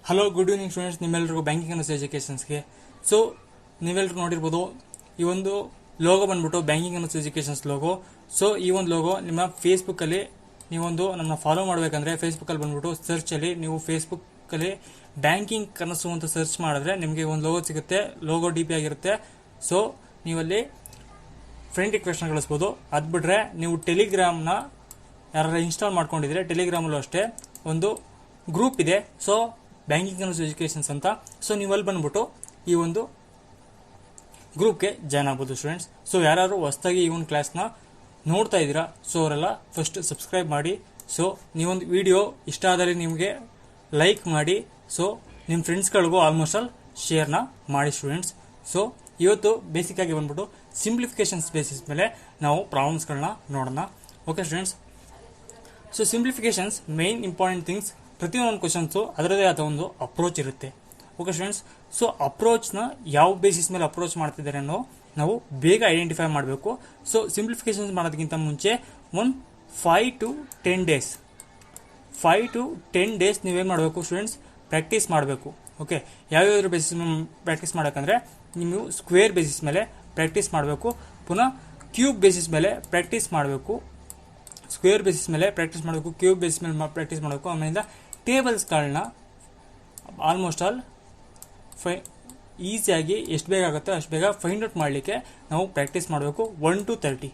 Hello good evening students, ನಿಮ್ಮೆಲ್ಲರಿಗೂ banking ಅನ್ನು ಎಜುಕೇಷನ್ಸ್ಗೆ. So ನೀವೆಲ್ಲರೂ ನೋಡಿರ್ಬೋದು, ಈ ಒಂದು ಲೋಗೋ ಬಂದ್ಬಿಟ್ಟು ಬ್ಯಾಂಕಿಂಗ್ ಅನ್ನು ಎಜುಕೇಷನ್ಸ್ ಲೋಗೋ. ಸೊ ಈ ಒಂದು ಲೋಗೋ ನಿಮ್ಮ ಫೇಸ್ಬುಕ್ಕಲ್ಲಿ ನೀವೊಂದು ನಮ್ಮನ್ನ ಫಾಲೋ ಮಾಡಬೇಕಂದ್ರೆ ಫೇಸ್ಬುಕ್ಕಲ್ಲಿ ಬಂದ್ಬಿಟ್ಟು ಸರ್ಚಲ್ಲಿ ನೀವು ಫೇಸ್ಬುಕ್ಕಲ್ಲಿ ಬ್ಯಾಂಕಿಂಗ್ ಕನಸು ಅಂತ ಸರ್ಚ್ ಮಾಡಿದ್ರೆ ನಿಮಗೆ ಒಂದು ಲೋಗೋ ಸಿಗುತ್ತೆ. ಲೋಗೋ ಡಿ ಪಿ ಆಗಿರುತ್ತೆ. ಸೊ ನೀವಲ್ಲಿ ಫ್ರೆಂಡ್ ರಿಕ್ವೆಸ್ಟ್ನ ಕಳಿಸ್ಬೋದು. ಅದು ಬಿಟ್ರೆ ನೀವು ಟೆಲಿಗ್ರಾಮ್ನ ಯಾರು ಇನ್ಸ್ಟಾಲ್ ಮಾಡ್ಕೊಂಡಿದ್ರೆ ಟೆಲಿಗ್ರಾಮಲ್ಲೂ ಅಷ್ಟೇ ಒಂದು ಗ್ರೂಪ್ ಇದೆ. ಸೊ ಬ್ಯಾಂಕಿಂಗ್ ಅನ್ನು ಎಜುಕೇಷನ್ಸ್ ಅಂತ. ಸೊ ನೀವು ಅಲ್ಲಿ ಬಂದ್ಬಿಟ್ಟು ಈ ಒಂದು ಗ್ರೂಪ್ಗೆ ಜಾಯ್ನ್ ಆಗ್ಬೋದು ಸ್ಟೂಡೆಂಟ್ಸ್. ಸೊ ಯಾರು ಹೊಸದಾಗಿ ಈ ಒಂದು ಕ್ಲಾಸ್ನ ನೋಡ್ತಾ ಇದ್ದೀರಾ, ಸೊ ಅವರೆಲ್ಲ ಫಸ್ಟ್ ಸಬ್ಸ್ಕ್ರೈಬ್ ಮಾಡಿ. ಸೊ ನೀವೊಂದು ವಿಡಿಯೋ ಇಷ್ಟ ಆದರೆ ನಿಮಗೆ ಲೈಕ್ ಮಾಡಿ. ಸೊ ನಿಮ್ಮ ಫ್ರೆಂಡ್ಸ್ಗಳಿಗೂ ಆಲ್ಮೋಸ್ಟ್ ಆಲ್ ಶೇರ್ನ ಮಾಡಿ ಸ್ಟೂಡೆಂಟ್ಸ್. ಸೊ ಇವತ್ತು ಬೇಸಿಕ್ ಆಗಿ ಬಂದ್ಬಿಟ್ಟು ಸಿಂಪ್ಲಿಫಿಕೇಶನ್ಸ್ ಬೇಸಿಸ್ ಮೇಲೆ ನಾವು ಪ್ರಾಬ್ಲಮ್ಸ್ಗಳನ್ನ ನೋಡೋಣ. Okay students. So simplifications main important things. ಪ್ರತಿಯೊಂದು ಕ್ವಶನ್ಸು ಅದರದೇ ಆದ ಒಂದು ಅಪ್ರೋಚ್ ಇರುತ್ತೆ. Okay students. ಸೊ ಅಪ್ರೋಚ್ನ ಯಾವ ಬೇಸಿಸ್ ಮೇಲೆ ಅಪ್ರೋಚ್ ಮಾಡ್ತಿದ್ದಾರೆ ಅನ್ನೋ ನಾವು ಬೇಗ ಐಡೆಂಟಿಫೈ ಮಾಡಬೇಕು. ಸೊ ಸಿಂಪ್ಲಿಫಿಕೇಶನ್ಸ್ ಮಾಡೋದಕ್ಕಿಂತ ಮುಂಚೆ ಒಂದು 5 to 10 ಡೇಸ್ ನೀವೇನು ಮಾಡಬೇಕು ಸ್ಟೂಡೆಂಟ್ಸ್, ಪ್ರಾಕ್ಟೀಸ್ ಮಾಡಬೇಕು. ಓಕೆ, ಯಾವ್ಯಾವ್ದ್ರ ಬೇಸಿಸ್ ಮೇಲೆ ಪ್ರಾಕ್ಟೀಸ್ ಮಾಡೋಕ್ಕಂದ್ರೆ ನೀವು ಸ್ಕ್ವೇರ್ ಬೇಸಿಸ್ ಮೇಲೆ ಪ್ರಾಕ್ಟೀಸ್ ಮಾಡಬೇಕು, ಪುನಃ ಕ್ಯೂಬ್ ಬೇಸಿಸ್ ಮೇಲೆ ಪ್ರಾಕ್ಟೀಸ್ ಮಾಡಬೇಕು, ಸ್ಕ್ವೇರ್ ಬೇಸಿಸ್ ಮೇಲೆ ಪ್ರಾಕ್ಟೀಸ್ ಮಾಡಬೇಕು, ಕ್ಯೂಬ್ ಬೇಸಿಸ್ ಮೇಲೆ ಪ್ರಾಕ್ಟೀಸ್ ಮಾಡಬೇಕು. ಆಮೇಲಿಂದ ಟೇಬಲ್ಸ್ಗಳನ್ನ ಆಲ್ಮೋಸ್ಟ್ ಆಲ್ ಈಸಿಯಾಗಿ ಎಷ್ಟು ಬೇಗ ಆಗುತ್ತೆ ಅಷ್ಟು ಬೇಗ ಫೈಂಡ್ ಔಟ್ ಮಾಡಲಿಕ್ಕೆ ನಾವು ಪ್ರಾಕ್ಟೀಸ್ ಮಾಡಬೇಕು. 1 to 30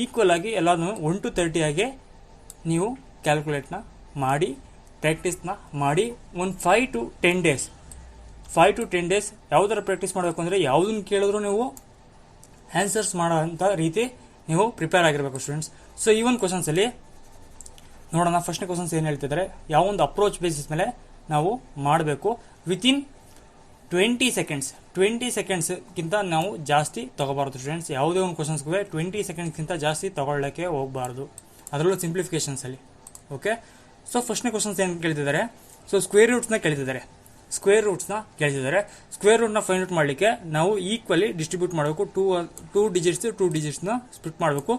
ಈಕ್ವಲ್ ಆಗಿ ಎಲ್ಲಾನು 1 to 30 ಆಗಿ ನೀವು ಕ್ಯಾಲ್ಕುಲೇಟ್ನ ಮಾಡಿ ಪ್ರಾಕ್ಟೀಸ್ನ ಮಾಡಿ. ಒಂದು 5 to 10 ಡೇಸ್ ಯಾವುದರ ಪ್ರಾಕ್ಟೀಸ್ ಮಾಡಬೇಕು ಅಂದರೆ ಯಾವುದನ್ನು ಕೇಳಿದ್ರು ನೀವು ಆನ್ಸರ್ಸ್ ಮಾಡೋಂಥ ರೀತಿ ನೀವು ಪ್ರಿಪೇರ್ ಆಗಿರಬೇಕು ಸ್ಟೂಡೆಂಟ್ಸ್. ಸೊ ಈ ಒಂದು ಕ್ವಶನ್ಸಲ್ಲಿ ನೋಡೋಣ. ಫಸ್ಟ್ನೇ ಕ್ವಶನ್ಸ್ ಏನು ಹೇಳ್ತಿದ್ದಾರೆ, ಯಾವ ಒಂದು ಅಪ್ರೋಚ್ ಬೇಸಿಸ್ ಮೇಲೆ ನಾವು ಮಾಡಬೇಕು. ವಿತಿನ್ 20 ಸೆಕೆಂಡ್ಸ್ಗಿಂತ ನಾವು ಜಾಸ್ತಿ ತಗೋಬಾರ್ದು ಸ್ಟೂಡೆಂಟ್ಸ್. ಯಾವುದೇ ಒಂದು ಕ್ವಶನ್ಸ್ಗೂ 20 ಸೆಕೆಂಡ್ಸ್ಗಿಂತ ಜಾಸ್ತಿ ತಗೊಳ್ಳೋಕ್ಕೆ ಹೋಗಬಾರ್ದು, ಅದರಲ್ಲೂ ಸಿಂಪ್ಲಿಫಿಕೇಶನ್ಸಲ್ಲಿ. ಓಕೆ. ಸೊ ಫಸ್ಟ್ನೇ ಕ್ವಶನ್ಸ್ ಏನು ಕೇಳ್ತಿದ್ದಾರೆ, ಸೊ ಸ್ಕ್ವೇರ್ ರೂಟ್ಸ್ನ ಕೇಳ್ತಿದ್ದಾರೆ. ಸ್ಕ್ವೇರ್ ರೂಟ್ನ ಫೈಂಡ್ ಔಟ್ ಮಾಡಲಿಕ್ಕೆ ನಾವು ಈಕ್ವಲಿ ಡಿಸ್ಟ್ರಿಬ್ಯೂಟ್ ಮಾಡಬೇಕು. ಟೂ ಡಿಜಿಟ್ಸ್ನ ಸ್ಪ್ಲಿಟ್ ಮಾಡಬೇಕು.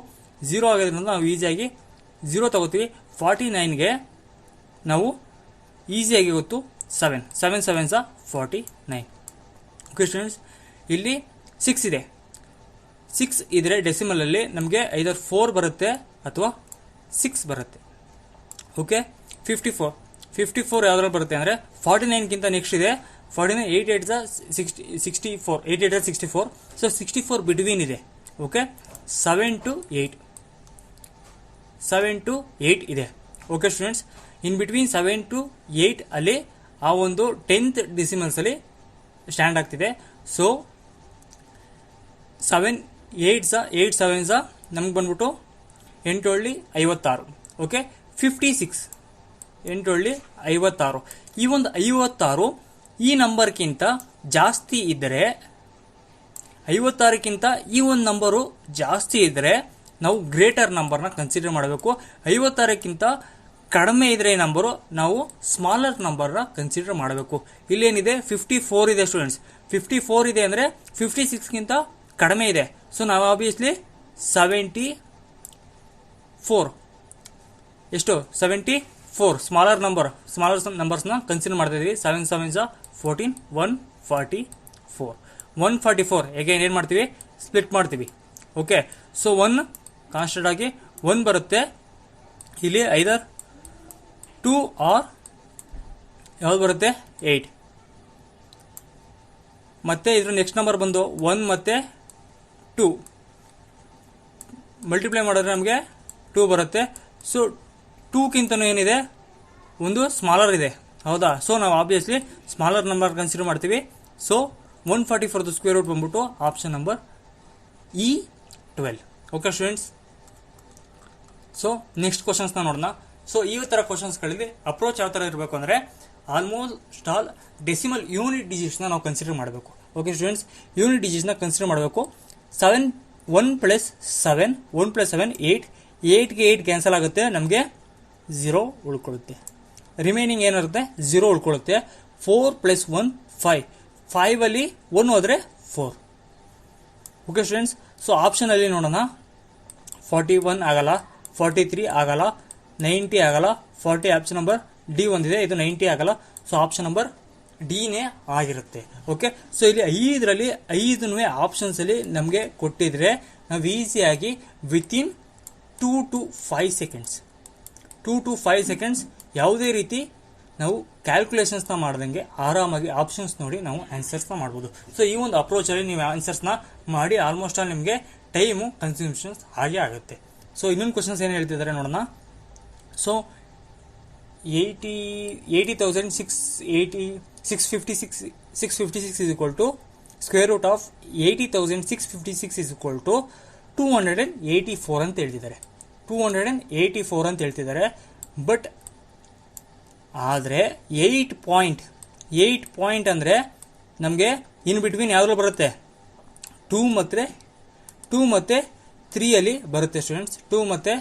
0 ಆಗೋದ್ರಿಂದ ನಾವು ಈಸಿಯಾಗಿ 0 ತಗೋತೀವಿ. 49ಗೆ ನಾವು ಈಸಿಯಾಗಿ ಗೊತ್ತು 7 7s 49. Okay students. ಇಲ್ಲಿ 6 ಇದೆ. 6 ಇದ್ರೆ ಡೆಸಿಮಲಲ್ಲಿ ನಮಗೆ ಐದರ್ 4 ಬರುತ್ತೆ ಅಥವಾ 6 ಬರುತ್ತೆ. ಓಕೆ. 54 ಯಾವ್ದ್ರಲ್ಲಿ ಬರುತ್ತೆ ಅಂದರೆ 49ಗಿಂತ ನೆಕ್ಸ್ಟ್ ಇದೆ 49. 8 64. 8 64. ಸೊ 64 ಬಿಟ್ವೀನ್ ಇದೆ. ಓಕೆ. 7 to 8 ಇದೆ. Okay students. In between 7 to 8 ಅಲ್ಲಿ ಆ ಒಂದು 10th ಡೆಸಿಮಲ್ಸ್ ಅಲ್ಲಿ ಸ್ಟ್ಯಾಂಡ್ ಆಗ್ತಿದೆ. ಸೊ 7 7s ನಮ್ಗೆ ಬಂದ್ಬಿಟ್ಟು 8 56. ಓಕೆ. 56 8 56. ಈ ಒಂದು 56 ಈ ನಂಬರ್ಗಿಂತ ಜಾಸ್ತಿ ಇದ್ದರೆ 56ಕ್ಕಿಂತ ಈ ಒಂದು ನಂಬರು ಜಾಸ್ತಿ ಇದ್ದರೆ ನಾವು ಗ್ರೇಟರ್ ನಂಬರ್ನ ಕನ್ಸಿಡರ್ ಮಾಡಬೇಕು. 56ಕ್ಕಿಂತ ಕಡಿಮೆ ಇದ್ರೆ ಈ ನಂಬರು ನಾವು ಸ್ಮಾಲರ್ ನಂಬರ್ನ ಕನ್ಸಿಡರ್ ಮಾಡಬೇಕು. ಇಲ್ಲೇನಿದೆ 54 ಇದೆ ಸ್ಟೂಡೆಂಟ್ಸ್. 54 ಇದೆ ಅಂದರೆ 56ಗಿಂತ ಕಡಿಮೆ ಇದೆ. ಸೊ ನಾವು ಆಬ್ವಿಯಸ್ಲಿ 74 ಎಷ್ಟು 74 ಸ್ಮಾಲರ್ ನಂಬರ್ಸ್ನ ಕನ್ಸಿಡರ್ ಮಾಡ್ತಾ ಇದೀವಿ. 7 7s 14. 144. 144 ಹೇಗೆ ಏನು ಮಾಡ್ತೀವಿ, ಸ್ಪ್ಲಿಟ್ ಮಾಡ್ತೀವಿ. ಓಕೆ. ಸೊ 1 ಕಾನ್ಸ್ಟೆಂಟ್ ಆಗಿ 1 ಬರುತ್ತೆ. ಇಲ್ಲಿ ಐದರ್ 2 ಆರ್ ಯಾವ್ದು ಬರುತ್ತೆ 8. ಮತ್ತೆ ಇದ್ರ ನೆಕ್ಸ್ಟ್ ನಂಬರ್ ಬಂದು 1 ಮತ್ತೆ 2 ಮಲ್ಟಿಪ್ಲೈ ಮಾಡಿದ್ರೆ ನಮಗೆ 2 ಬರುತ್ತೆ. ಸೊ 2ಕ್ಕಿಂತನೂ ಏನಿದೆ ಒಂದು ಸ್ಮಾಲರ್ ಇದೆ, ಹೌದಾ. ಸೊ ನಾವು ಆಬ್ವಿಯಸ್ಲಿ ಸ್ಮಾಲರ್ ನಂಬರ್ ಕನ್ಸಿಡರ್ ಮಾಡ್ತೀವಿ. ಸೊ 144 ಸ್ಕ್ವೇರ್ ರೂಟ್ ಬಂದ್ಬಿಟ್ಟು option number E12. Okay students. So next ಕ್ವಶನ್ಸ್ನ ನೋಡೋಣ. ಸೊ ಈ ತರ ಕ್ವಶನ್ಸ್ಗಳಲ್ಲಿ ಅಪ್ರೋಚ್ ಯಾವ ತರ ಇರಬೇಕು ಅಂದ್ರೆ ಆಲ್ಮೋಸ್ಟ್ ಆಲ್ ಡೆಸಿಮಲ್ ಯೂನಿಟ್ ಡಿಜಿಟ್ಸ್ನ ನಾವು ಕನ್ಸಿಡರ್ ಮಾಡಬೇಕು. Okay students. ಯೂನಿಟ್ ಡಿಜಿಟ್ಸ್ನ ಕನ್ಸಿಡರ್ ಮಾಡಬೇಕು. 1 + 7 8. 8ಗೆ 8 ಕ್ಯಾನ್ಸಲ್ ಆಗುತ್ತೆ, ನಮಗೆ 0 ಉಳ್ಕೊಳ್ಳುತ್ತೆ. ರಿಮೈನಿಂಗ್ ಏನಿರುತ್ತೆ 0 ಉಳ್ಕೊಳ್ಳುತ್ತೆ. 4 + 1 5. 5 ಅಲ್ಲಿ 1 ಹೋದ್ರೆ 4. Okay students. ಸೊ ಆಪ್ಷನ್ ಅಲ್ಲಿ ನೋಡೋಣ. 41 ಆಗಲ್ಲ, 43 ಆಗಲ್ಲ, 90 ಆಗಲ್ಲ, 40 ಆಪ್ಷನ್ ನಂಬರ್ ಡಿ ಒಂದಿದೆ, ಇದು 90 ಆಗಲ್ಲ. ಸೊ ಆಪ್ಷನ್ ನಂಬರ್ ಡಿನೇ ಆಗಿರುತ್ತೆ. ಓಕೆ, ಸೊ ಇಲ್ಲಿ 5ರಲ್ಲಿ 5 ಆಪ್ಷನ್ಸ್ ಅಲ್ಲಿ ನಮಗೆ ಕೊಟ್ಟಿದ್ರೆ ನಾವು ಈಸಿಯಾಗಿ within 2 to 5 seconds 2 to 5 seconds ಯಾವುದೇ ರೀತಿ ನಾವು ಕ್ಯಾಲ್ಕುಲೇಷನ್ಸ್ನ ಮಾಡ್ದಂಗೆ ಆರಾಮಾಗಿ ಆಪ್ಷನ್ಸ್ ನೋಡಿ ನಾವು ಆನ್ಸರ್ಸ್ನ ಮಾಡ್ಬೋದು. ಸೊ ಈ ಒಂದು ಅಪ್ರೋಚಲ್ಲಿ ನೀವು ಆನ್ಸರ್ಸ್ನ ಮಾಡಿ ಆಲ್ಮೋಸ್ಟ್ ಆಲ್ ನಿಮಗೆ ಟೈಮು ಕನ್ಸ್ಯೂಮ್ಷನ್ಸ್ ಹಾಗೆ ಆಗುತ್ತೆ. ಸೊ ಇನ್ನೊಂದು ಕ್ವಶನ್ಸ್ ಏನು ಹೇಳ್ತಿದ್ದಾರೆ ನೋಡೋಣ. So 656 is equal to square root of 80,656 is equal to 284 ಅಂತ ಹೇಳ್ತಿದ್ದಾರೆ. 284 ಅಂತ ಹೇಳ್ತಿದ್ದಾರೆ. ಬಟ್ ಆದರೆ 8 ಪಾಯಿಂಟ್ ಅಂದರೆ ನಮಗೆ ಇನ್ ಬಿಟ್ವೀನ್ ಯಾವ್ದ್ರಲ್ಲಿ ಬರುತ್ತೆ, 2 ಮತ್ತು 3 ಅಲ್ಲಿ ಬರುತ್ತೆ ಸ್ಟೂಡೆಂಟ್ಸ್. 2 ಮತ್ತು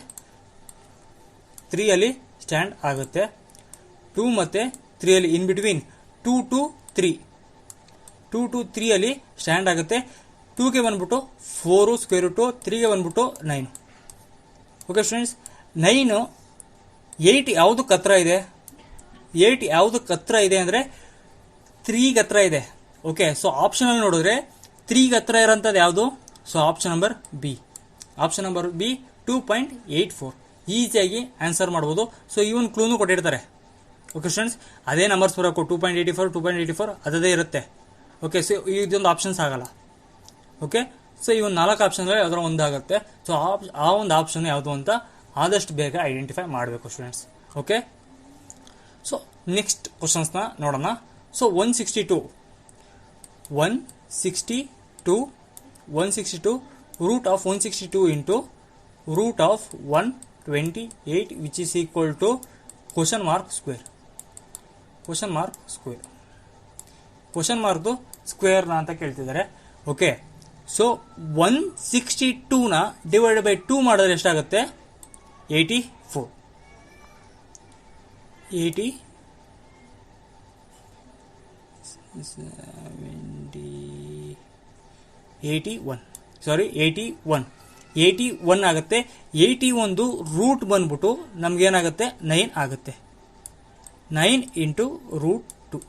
3 ಅಲ್ಲಿ ಸ್ಟ್ಯಾಂಡ್ ಆಗುತ್ತೆ. 2 ಮತ್ತು 3 ಅಲ್ಲಿ ಇನ್ ಬಿಟ್ವೀನ್ 2 to 3 ಅಲ್ಲಿ ಸ್ಟ್ಯಾಂಡ್ ಆಗುತ್ತೆ. 2ಗೆ ಬಂದ್ಬಿಟ್ಟು 4 ಸ್ಕ್ವೇರ್ ರೂಟು, 3ಗೆ ಬಂದ್ಬಿಟ್ಟು 9. ಓಕೆ ಸ್ಟೂಡೆಂಟ್ಸ್, 9 8 ಯಾವುದಕ್ಕೆ ಹತ್ರ ಇದೆ, 8 ಯಾವುದಕ್ಕೆ ಹತ್ರ ಇದೆ ಅಂದರೆ 3ಗೆ ಹತ್ರ ಇದೆ. ಓಕೆ, ಸೊ ಆಪ್ಷನ್ ಅಲ್ಲಿ ನೋಡಿದ್ರೆ 3ಗೆ ಹತ್ರ ಇರೋಂಥದ್ದು ಯಾವುದು? ಸೊ ಆಪ್ಷನ್ ನಂಬರ್ ಬಿ 2.84 ಈಸಿಯಾಗಿ ಆನ್ಸರ್ ಮಾಡ್ಬೋದು. ಸೊ ಈ ಒಂದು ಕ್ಲೂನು ಕೊಟ್ಟಿರ್ತಾರೆ. ಓಕೆ ಸ್ಟೂಡೆಂಟ್ಸ್, ಅದೇ ನಂಬರ್ಸ್ ಬರೋಕು 2.84 ಅದೇ ಇರುತ್ತೆ. ಓಕೆ, ಸೊ ಇದೊಂದು ಆಪ್ಷನ್ಸ್ ಆಗಲ್ಲ. ಓಕೆ, ಸೊ ಈ ಒಂದು 4 ಆಪ್ಷನ್ ಯಾವ್ದಾರ ಒಂದಾಗುತ್ತೆ. ಸೊ ಆ ಒಂದು ಆಪ್ಷನ್ ಯಾವುದು ಅಂತ ಆದಷ್ಟು ಬೇಗ ಐಡೆಂಟಿಫೈ ಮಾಡಬೇಕು ಸ್ಟೂಡೆಂಟ್ಸ್. ಓಕೆ, ಸೊ ನೆಕ್ಸ್ಟ್ ಕ್ವಶನ್ಸ್ನ ನೋಡೋಣ. So 162 root of 162 into root of 128 which is equal to question mark ಸ್ಕ್ವೇರ್ನ ಅಂತ ಕೇಳ್ತಿದ್ದಾರೆ. ಓಕೆ, ಸೊ 162ನ ಡಿವೈಡ್ ಬೈ 2 ಮಾಡಿದ್ರೆ ಎಷ್ಟಾಗುತ್ತೆ? 84. 81 ಆಗುತ್ತೆ. 81 ರೂಟ್ ಬಂದ್ಬಿಟ್ಟು ನಮ್ಗೇನಾಗುತ್ತೆ? 9 ಆಗುತ್ತೆ. 9 ಇಂಟು ರೂಟ್ 2.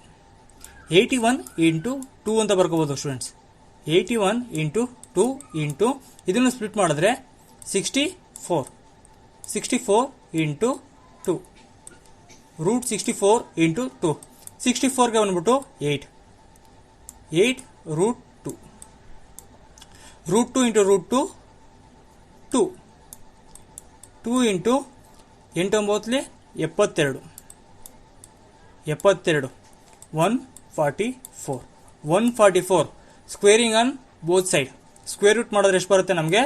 81 ಇಂಟು 2 ಅಂತ ಬರ್ಕೋಬೋದು ಸ್ಟೂಡೆಂಟ್ಸ್. 81 ಇಂಟು 2 ಇಂಟು ಇದನ್ನು ಸ್ಪ್ಲಿಟ್ ಮಾಡಿದ್ರೆ 64 ಇಂಟು 2 ರೂಟ್ 64 ಇಂಟು 2. 64ಗೆ ಬಂದ್ಬಿಟ್ಟು 8 root 2 into root 2 2 into 8 9 72 144 squaring on both side. Square root ಮಾಡಿದ್ರೆ ಎಷ್ಟು ಬರುತ್ತೆ ನಮಗೆ?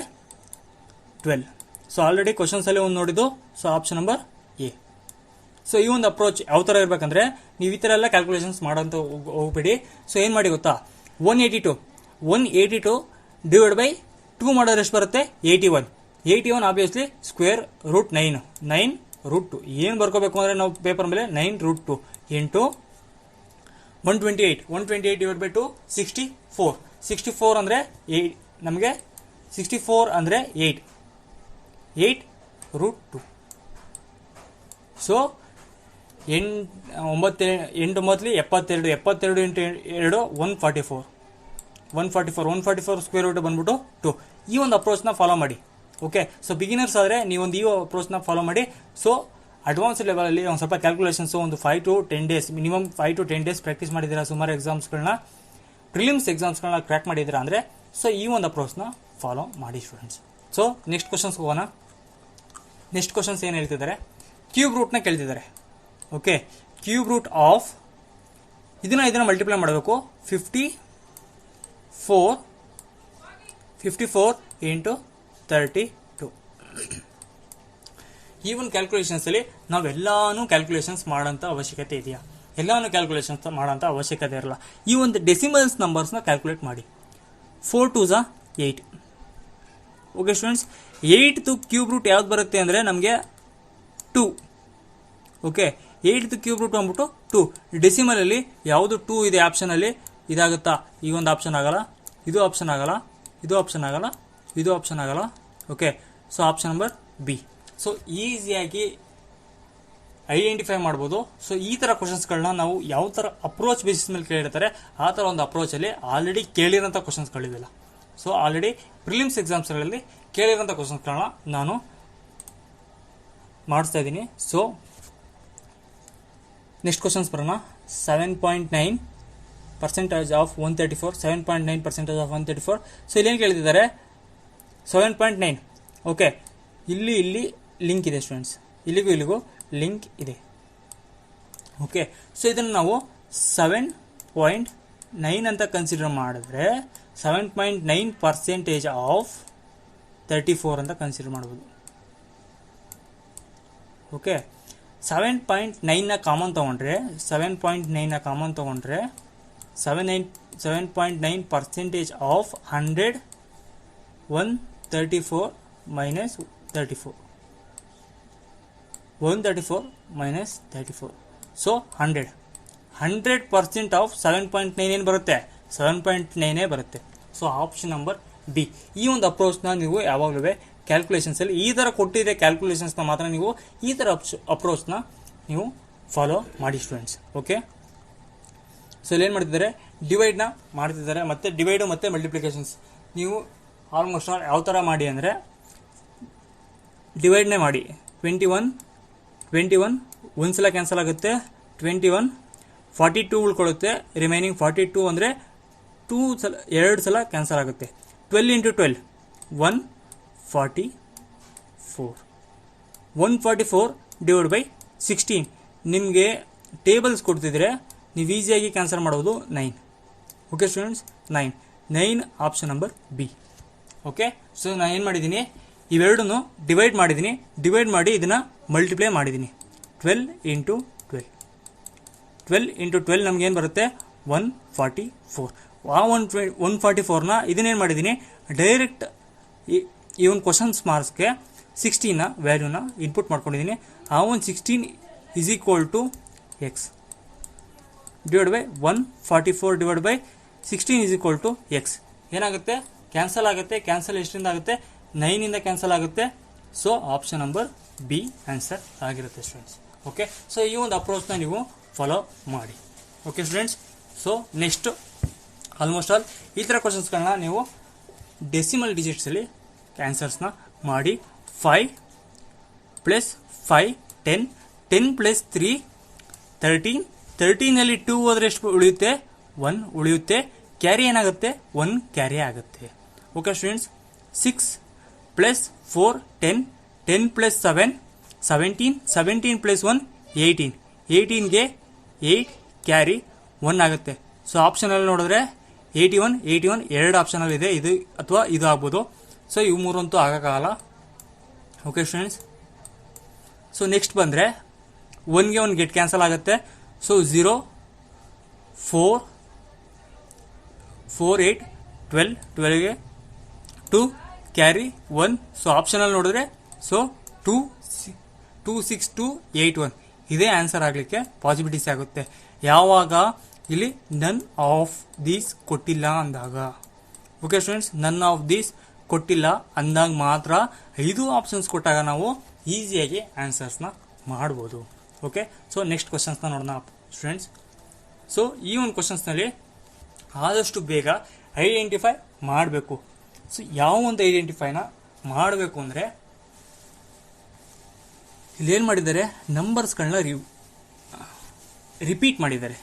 12. ಸೊ ಆಲ್ರೆಡಿ ಕ್ವಶನ್ಸ್ ಅಲ್ಲಿ ಒಂದು ನೋಡಿದ್ದು. So option number A. So ಈ ಒಂದು ಅಪ್ರೋಚ್ ಯಾವ ಥರ ಇರಬೇಕಂದ್ರೆ ನೀವು ಈ ಥರ ಎಲ್ಲ ಕ್ಯಾಲ್ಕುಲೇಷನ್ಸ್ ಮಾಡೋಂತ ಹೋಗ್ಬೇಡಿ. ಸೊ ಏನು ಮಾಡಿ ಗೊತ್ತಾ, 182 ಡಿವೈಡ್ ಬೈ 2 ಮಾಡಿದ್ರೆ ಎಷ್ಟು ಬರುತ್ತೆ? 81 ಆಬ್ವಿಯಸ್ಲಿ ಸ್ಕ್ವೇರ್ ರೂಟ್ 9 ರೂಟ್ 2 ಏನು ಬರ್ಕೋಬೇಕು ಅಂದರೆ ನಾವು ಪೇಪರ್ ಮೇಲೆ 9 ರೂಟ್ 2 ಇಂಟು 128 ಡಿವೈಡ್ ಬೈ 2 64 ಅಂದರೆ ನಮಗೆ 64 ಅಂದರೆ 8 root 2. So 8 9 72 into 2 144 square root ಬಂದ್ಬಿಟ್ಟು 2. ಈ ಒಂದು ಅಪ್ರೋಚ್ನ ಫಾಲೋ ಮಾಡಿ. ಓಕೆ, ಸೊ ಬಿಗಿನರ್ಸ್ ಆದರೆ ನೀವೊಂದು ಈ ಅಪ್ರೋಚ್ನ ಫಾಲೋ ಮಾಡಿ. ಸೊ ಅಡ್ವಾನ್ಸ್ ಲೆವೆಲಲ್ಲಿ ಒಂದು ಸ್ವಲ್ಪ ಕ್ಯಾಲ್ಕುಲೇಷನ್ಸ್ ಒಂದು 5 to 10 days minimum 5 to 10 days practice ಮಾಡಿದ್ದೀರಾ, ಸುಮಾರು ಎಕ್ಸಾಮ್ಸ್ಗಳನ್ನ ಪ್ರಿಲಿಮ್ಸ್ ಎಕ್ಸಾಮ್ಸ್ಗಳನ್ನ ಕ್ರ್ಯಾಕ್ ಮಾಡಿದ್ದೀರಾ ಅಂದರೆ ಸೊ ಈ ಒಂದು ಅಪ್ರೋಚ್ನ ಫಾಲೋ ಮಾಡಿ ಸ್ಟೂಡೆಂಟ್ಸ್. ಸೊ ನೆಕ್ಸ್ಟ್ ಕ್ವಶನ್ಸ್ ಹೋಗೋಣ. ನೆಕ್ಸ್ಟ್ ಕ್ವಶನ್ಸ್ ಏನು ಹೇಳ್ತಿದ್ದಾರೆ? ಕ್ಯೂಬ್ ರೂಟ್ನ ಕೇಳ್ತಿದ್ದಾರೆ. ಓಕೆ, ಕ್ಯೂಬ್ ರೂಟ್ ಆಫ್ ಇದನ್ನ ಮಲ್ಟಿಪ್ಲೈ ಮಾಡಬೇಕು. 54 ಇಂಟು 32. ಈ ಒಂದು ಕ್ಯಾಲ್ಕುಲೇಷನ್ಸ್ ಅಲ್ಲಿ ನಾವೆಲ್ಲಾನು ಕ್ಯಾಲ್ಕುಲೇಷನ್ಸ್ ಮಾಡೋಂಥ ಅವಶ್ಯಕತೆ ಇದೆಯಾ? ಎಲ್ಲಾನು ಕ್ಯಾಲ್ಕುಲೇಷನ್ಸ್ ಮಾಡೋಂಥ ಅವಶ್ಯಕತೆ ಇರಲ್ಲ. ಈ ಒಂದು ಡೆಸಿಮಲ್ಸ್ ನಂಬರ್ಸ್ನ ಕ್ಯಾಲ್ಕುಲೇಟ್ ಮಾಡಿ. 4 2s 8. Okay students, 8th cube root ಯಾವ್ದು ಬರುತ್ತೆ ಅಂದರೆ ನಮಗೆ 2. ಓಕೆ, 8th ಕ್ಯೂಬ್ ರೂಟ್ ಬಂದ್ಬಿಟ್ಟು 2. ಡೆಸಿಮಲ್ ಅಲ್ಲಿ ಯಾವುದು 2 ಇದೆ ಆಪ್ಷನ್ ಅಲ್ಲಿ ಇದಾಗುತ್ತಾ? ಈ ಒಂದು ಆಪ್ಷನ್ ಆಗಲ್ಲ, ಇದು ಆಪ್ಷನ್ ಆಗಲ್ಲ, ಇದು ಆಪ್ಷನ್ ಆಗಲ್ಲ, ಇದು ಆಪ್ಷನ್ ಆಗಲ್ಲ. Okay, so option number B. So ಈಸಿಯಾಗಿ ಐಡೆಂಟಿಫೈ ಮಾಡ್ಬೋದು. ಸೊ ಈ ತರ ಕ್ವಶನ್ಸ್ಗಳನ್ನ ನಾವು ಯಾವ ತರ ಅಪ್ರೋಚ್ ಬೇಸಿಸ್ ಮೇಲೆ ಕೇಳಿರ್ತಾರೆ ಆ ತರ ಒಂದು ಅಪ್ರೋಚ್ ಅಲ್ಲಿ ಆಲ್ರೆಡಿ ಕೇಳಿರೋಂಥ ಕ್ವಶನ್ಸ್ಗಳಿವೆಲ್ಲ. ಸೊ ಆಲ್ರೆಡಿ ಪ್ರಿಲಿಮ್ಸ್ ಎಕ್ಸಾಮ್ಸ್ಗಳಲ್ಲಿ ಕೇಳಿರೋಂಥ ಕ್ವಶನ್ಸ್ಗಳನ್ನ ನಾನು ಮಾಡಿಸ್ತಾ ಇದ್ದೀನಿ. ಸೊ ನೆಕ್ಸ್ಟ್ ಕ್ವಶನ್ಸ್ ಬರೋಣ. 7.9% ಆಫ್ 134, 7.9% ಆಫ್ 134. ಸೊ ಇಲ್ಲೇನು ಕೇಳ್ತಿದ್ದಾರೆ 7.9. ಓಕೆ, ಇಲ್ಲಿ ಲಿಂಕ್ ಇದೆ ಸ್ಟೂಡೆಂಟ್ಸ್, ಇಲ್ಲಿಗೂ ಲಿಂಕ್ ಇದೆ. ಓಕೆ, ಸೊ ಇದನ್ನು ನಾವು 7.9 ಅಂತ ಕನ್ಸಿಡರ್ ಮಾಡಿದ್ರೆ 7.9% ಆಫ್ 34 ಅಂತ ಕನ್ಸಿಡರ್ ಮಾಡ್ಬೋದು. ಓಕೆ, 7.9ನ ಕಾಮನ್ ತಗೊಂಡ್ರೆ 7.9% of 100, 134 minus 34, 134 minus 34. So 100% of 7.9 ಏನು ಬರುತ್ತೆ? 7.9 ಬರುತ್ತೆ. So option number B. ಈ ಒಂದು ಅಪ್ರೋಚ್ನ ನೀವು ಯಾವಾಗಲೂ ಕ್ಯಾಲ್ಕುಲೇಷನ್ಸಲ್ಲಿ ಈ ಥರ ಕೊಟ್ಟಿದೆ ಕ್ಯಾಲ್ಕುಲೇಷನ್ಸ್ನ ಮಾತ್ರ ನೀವು ಈ ಥರ ಅಪ್ರೋಚ್ನ ನೀವು ಫಾಲೋ ಮಾಡಿ ಸ್ಟೂಡೆಂಟ್ಸ್. ಓಕೆ, ಸೊ ಇಲ್ಲಿ ಏನು ಮಾಡ್ತಿದ್ದಾರೆ, ಡಿವೈಡ್ನ ಮಾಡ್ತಿದ್ದಾರೆ, ಮತ್ತೆ ಡಿವೈಡು ಮತ್ತು ಮಲ್ಟಿಪ್ಲಿಕೇಶನ್ಸ್ ನೀವು ಆಲ್ಮೋಸ್ಟ್ ಯಾವ ಥರ ಮಾಡಿ ಅಂದರೆ ಡಿವೈಡ್ನೇ ಮಾಡಿ. 21 ಒಂದ್ಸಲ ಕ್ಯಾನ್ಸಲ್ ಆಗುತ್ತೆ, 21 42 ಉಳ್ಕೊಳ್ಳುತ್ತೆ, ರಿಮೈನಿಂಗ್ 42 ಅಂದರೆ 2 ಸಲ ಕ್ಯಾನ್ಸಲ್ ಆಗುತ್ತೆ. 12 × 12 144 ಡಿವೈಡ್ ಬೈ 16. ನಿಮಗೆ ಟೇಬಲ್ಸ್ ಕೊಡ್ತಿದ್ರೆ ನೀವು ಈಸಿಯಾಗಿ ಕ್ಯಾನ್ಸಲ್ ಮಾಡೋದು 9. Okay students, 9 option number B. Okay, so ನಾನು ಏನು ಮಾಡಿದ್ದೀನಿ, ಇವೆರಡನ್ನು ಡಿವೈಡ್ ಮಾಡಿದ್ದೀನಿ, ಡಿವೈಡ್ ಮಾಡಿ ಇದನ್ನು ಮಲ್ಟಿಪ್ಲೈ ಮಾಡಿದ್ದೀನಿ. 12 × 12 ನಮಗೇನು ಬರುತ್ತೆ 144. ಆ 144ನ ಇದನ್ನೇನು ಮಾಡಿದ್ದೀನಿ, ಡೈರೆಕ್ಟ್ ಈ ಒಂದು ಕ್ವಶನ್ಸ್ ಮಾರ್ಕ್ಸ್ಗೆ 16ನ ವ್ಯಾಲ್ಯೂನ ಇನ್ಪುಟ್ ಮಾಡ್ಕೊಂಡಿದ್ದೀನಿ. ಆ ಒಂದು 16 is equal to X divide by 144 divide by 16 is equal to X. ಏನಾಗುತ್ತೆ, ಕ್ಯಾನ್ಸಲ್ ಆಗುತ್ತೆ. ಕ್ಯಾನ್ಸಲ್ ಎಷ್ಟರಿಂದ ಆಗುತ್ತೆ? 9ಇಂದ ಕ್ಯಾನ್ಸಲ್ ಆಗುತ್ತೆ. So option number B answer ಆಗಿರುತ್ತೆ ಸ್ಟೂಡೆಂಟ್ಸ್. ಓಕೆ, ಸೊ ಈ ಒಂದು ಅಪ್ರೋಚ್ನ ನೀವು ಫಾಲೋ ಮಾಡಿ. Okay students, so next almost all ಈ ಥರ ಕ್ವಶನ್ಸ್ಗಳನ್ನ ನೀವು ಡೆಸಿಮಲ್ ಡಿಜಿಟ್ಸಲ್ಲಿ ಆನ್ಸರ್ಸ್ನ ಮಾಡಿ. 5 + 5 10, 10 + 3 13, 13ನಲ್ಲಿ 2 ಹೋದ್ರೆ ಎಷ್ಟು ಉಳಿಯುತ್ತೆ? 1 ಉಳಿಯುತ್ತೆ. ಕ್ಯಾರಿ ಏನಾಗುತ್ತೆ? 1 ಕ್ಯಾರಿ ಆಗುತ್ತೆ. ಓಕೆ ಸ್ಟೂಡೆಂಟ್ಸ್, 6 + 4 10, 10 + 7 17, 17 + 1 18, 18ಗೆ 8 ಕ್ಯಾರಿ 1 ಆಗುತ್ತೆ. ಸೊ ಆಪ್ಷನಲ್ಲಿ ನೋಡಿದ್ರೆ 81 ಎರಡು ಆಪ್ಷನಲ್ಲಿ ಇದೆ, ಇದು ಅಥವಾ ಇದು ಆಗ್ಬೋದು. ಸೊ ಇವು ಮೂರಂತೂ ಆಗೋಕ್ಕಾಗಲ್ಲ. ಓಕೆ ಸ್ಟೂಡೆಂಟ್ಸ್, ಸೊ ನೆಕ್ಸ್ಟ್ ಬಂದರೆ 1ಗೆ 1 ಗೆಟ್ ಕ್ಯಾನ್ಸಲ್ ಆಗುತ್ತೆ. So 0 4 4 8 12, 12ಗೆ 2 carry 1. ಸೊ ಆಪ್ಷನಲ್ಲಿ ನೋಡಿದ್ರೆ ಸೊ 2 6 2 8 1 ಇದೇ ಆನ್ಸರ್ ಆಗಲಿಕ್ಕೆ ಪಾಸಿಬಿಲಿಟೀಸ್ ಆಗುತ್ತೆ. ಯಾವಾಗ ಇಲ್ಲಿ ನನ್ ಆಫ್ ದೀಸ್ ಕೊಟ್ಟಿಲ್ಲ ಅಂದಾಗ. Okay students, none of these ಕೊಟ್ಟಿಲ್ಲ ಅಂದಾಗ ಮಾತ್ರ 5 ಆಪ್ಷನ್ಸ್ ಕೊಟ್ಟಾಗ ನಾವು ಈಸಿಯಾಗಿ ಆನ್ಸರ್ಸ್ನ ಮಾಡ್ಬೋದು. ಓಕೆ, ಸೊ ನೆಕ್ಸ್ಟ್ ಕ್ವಶನ್ಸ್ನ ನೋಡೋಣ ಸ್ಟೂಡೆಂಟ್ಸ್. ಸೊ ಈ ಒಂದು ಕ್ವಶನ್ಸ್ನಲ್ಲಿ ಆದಷ್ಟು ಬೇಗ ಐಡೆಂಟಿಫೈ ಮಾಡಬೇಕು. ಸೊ ಯಾವ ಒಂದು ಐಡೆಂಟಿಫೈನ ಮಾಡಬೇಕು ಅಂದರೆ ಇಲ್ಲೇನು ಮಾಡಿದ್ದಾರೆ, ನಂಬರ್ಸ್ಗಳನ್ನ ರಿಪೀಟ್ ಮಾಡಿದ್ದಾರೆ,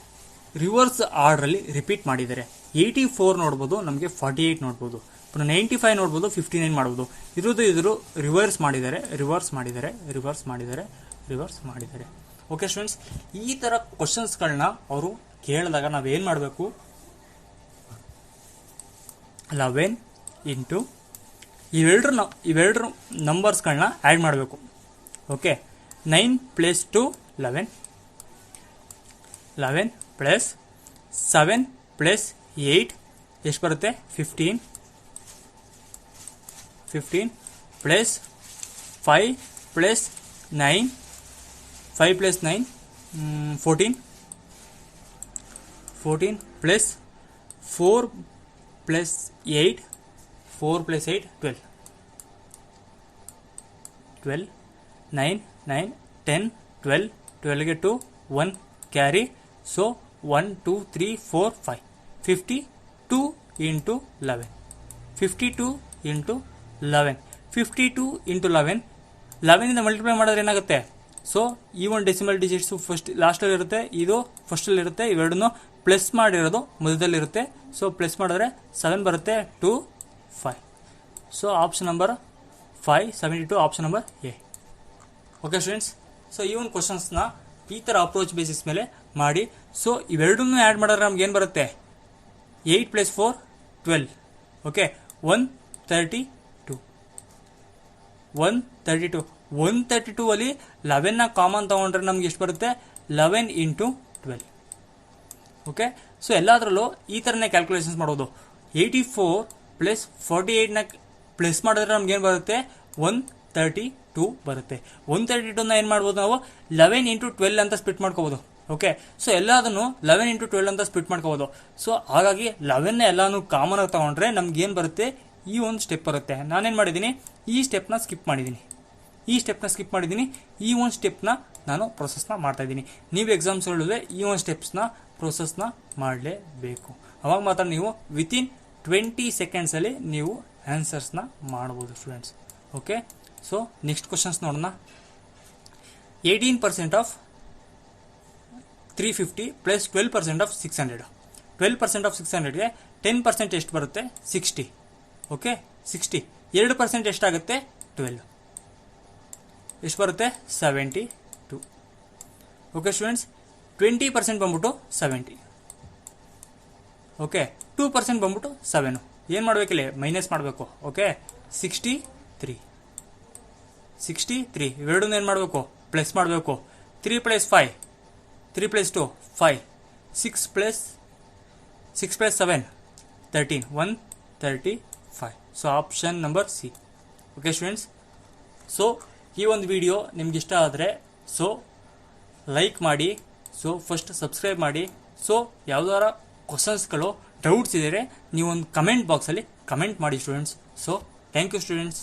ರಿವರ್ಸ್ ಆರ್ಡ್ರಲ್ಲಿ ರಿಪೀಟ್ ಮಾಡಿದ್ದಾರೆ. 84 ನೋಡ್ಬೋದು, ನಮಗೆ 48 ನೋಡ್ಬೋದು, 95 ನೋಡ್ಬೋದು, 59 ಮಾಡ್ಬೋದು. ಇದ್ರ ರಿವರ್ಸ್ ಮಾಡಿದ್ದಾರೆ. ಓಕೆ ಸ್ಟೂಡೆಂಟ್ಸ್, ಈ ಥರ ಕ್ವಶನ್ಸ್ಗಳನ್ನ ಅವರು ಕೇಳಿದಾಗ ನಾವೇನು ಮಾಡಬೇಕು, 11 ಇಂಟು ಇವೆರಡು ನಂಬರ್ಸ್ಗಳನ್ನ ಆ್ಯಡ್ ಮಾಡಬೇಕು. ಓಕೆ, 9 + 2 11, 11 + 7 + 8 ಎಷ್ಟು ಬರುತ್ತೆ? 15, 15 + 5 + 9, 5 + 9 14, 14 + 4 + 8, 4 + 8 12, 12 9 9 10 12 12ಗೆ 2 1 carry. So 1 2 3 4 5 52 into 11 52 into 11 52 into 11 11 ಇಂದ ಮಲ್ಟಿಪ್ಲೈ ಮಾಡಿದ್ರೆ ಏನಾಗುತ್ತೆ? ಸೊ ಈ ಒಂದು ಡೆಸಿಮಲ್ ಡಿಜಿಟ್ಸ್ ಫಸ್ಟ್ ಲಾಸ್ಟಲ್ಲಿ ಇರುತ್ತೆ, ಇದು ಫಸ್ಟಲ್ಲಿ ಇರುತ್ತೆ, ಇವೆರಡನ್ನು ಪ್ಲಸ್ ಮಾಡಿರೋದು ಮಧ್ಯದಲ್ಲಿರುತ್ತೆ. ಸೊ ಪ್ಲಸ್ ಮಾಡಿದ್ರೆ 7 ಬರುತ್ತೆ, 2 5. So option number 5 72 option number A. Okay students, so ಈ ಒಂದು ಕ್ವಶನ್ಸ್ನ ಈ ಥರ ಅಪ್ರೋಚ್ ಬೇಸಿಸ್ ಮೇಲೆ ಮಾಡಿ. ಸೊ ಇವೆರಡನ್ನೂ ಆ್ಯಡ್ ಮಾಡಿದ್ರೆ ನಮ್ಗೆ ಏನು ಬರುತ್ತೆ? 8 + 4 12. ಓಕೆ 132 132 132 ಅಲ್ಲಿ 11ನ ಕಾಮನ್ ತಗೊಂಡ್ರೆ ನಮ್ಗೆ ಎಷ್ಟು ಬರುತ್ತೆ? 11 ಇಂಟು 12. ಓಕೆ, ಸೊ ಎಲ್ಲದರಲ್ಲೂ ಈ ಥರನೇ ಕ್ಯಾಲ್ಕುಲೇಷನ್ಸ್ ಮಾಡೋದು. 84 + 48ನ ಪ್ಲಸ್ ಮಾಡಿದ್ರೆ ನಮ್ಗೆ ಏನು ಬರುತ್ತೆ? 132 ಬರುತ್ತೆ. 132ನ ಏನು ಮಾಡ್ಬೋದು ನಾವು? 11 ಇಂಟು 12 ಅಂತ ಸ್ಪ್ಲಿಟ್ ಮಾಡ್ಕೋಬೋದು. ಓಕೆ, ಸೊ ಎಲ್ಲದನ್ನು 11 ಇಂಟು 12 ಅಂತ ಸ್ಪ್ಲಿಟ್ ಮಾಡ್ಕೋಬೋದು. ಸೊ ಹಾಗಾಗಿ 11ನ ಎಲ್ಲಾನು ಕಾಮನ್ ಆಗಿ ತಗೊಂಡ್ರೆ ನಮ್ಗೆ ಏನು ಬರುತ್ತೆ? ಈ ಒಂದು ಸ್ಟೆಪ್ ಬರುತ್ತೆ. ನಾನೇನು ಮಾಡಿದ್ದೀನಿ? ಈ ಸ್ಟೆಪ್ನ ಸ್ಕಿಪ್ ಮಾಡಿದ್ದೀನಿ. ಈ ಒಂದು ಸ್ಟೆಪ್ನ ನಾನು ಪ್ರೊಸೆಸ್ನ ಮಾಡ್ತಾ ಇದ್ದೀನಿ. ನೀವು ಎಕ್ಸಾಮ್ಸ್ಗಳಲ್ಲೇ ಈ ಒಂದು ಸ್ಟೆಪ್ಸ್ನ ಪ್ರೊಸೆಸ್ನ ಮಾಡಲೇಬೇಕು. ಅವಾಗ ಮಾತ್ರ ನೀವು ವಿತಿನ್ 20 ಸೆಕೆಂಡ್ಸಲ್ಲಿ ನೀವು ಆನ್ಸರ್ಸ್ನ ಮಾಡ್ಬೋದು students. Okay, so next questions ನೋಡೋಣ. 18% ಆಫ್ 350 + 12% ಆಫ್ 600. 12% ಆಫ್ 600ಗೆ 10% ಎಷ್ಟು ಬರುತ್ತೆ? 60. ಓಕೆ, 60. 2% ಎಷ್ಟಾಗುತ್ತೆ? 12. ಎಷ್ಟು ಬರುತ್ತೆ? 72. ಓಕೆ ಸ್ಟೂಡೆಂಟ್ಸ್, 20% ಬಂದ್ಬಿಟ್ಟು 70. ಓಕೆ, 2% ಬಂದ್ಬಿಟ್ಟು 7. ಏನು ಮಾಡಬೇಕಿಲ್ಲ? ಮೈನಸ್ ಮಾಡಬೇಕು. ಓಕೆ, 63. ಇವೆರಡನ್ನೂ ಏನು ಮಾಡಬೇಕು? ಪ್ಲಸ್ ಮಾಡಬೇಕು. 3 + 5 3 + 2 5 6 + 7 13 135. So option number C. Okay students, so ಈ ಒಂದು ವಿಡಿಯೋ ನಿಮ್ಗೆ ಇಷ್ಟ ಆದರೆ ಸೊ ಲೈಕ್ ಮಾಡಿ. ಸೊ ಫಸ್ಟ್ ಸಬ್ಸ್ಕ್ರೈಬ್ ಮಾಡಿ. ಸೊ ಯಾವ್ದಾರ ಕ್ವಶನ್ಸ್ಗಳು ಡೌಟ್ಸ್ ಇದ್ದರೆ ನೀವು ಒಂದು ಕಮೆಂಟ್ ಬಾಕ್ಸಲ್ಲಿ ಕಮೆಂಟ್ ಮಾಡಿ students. So thank you students.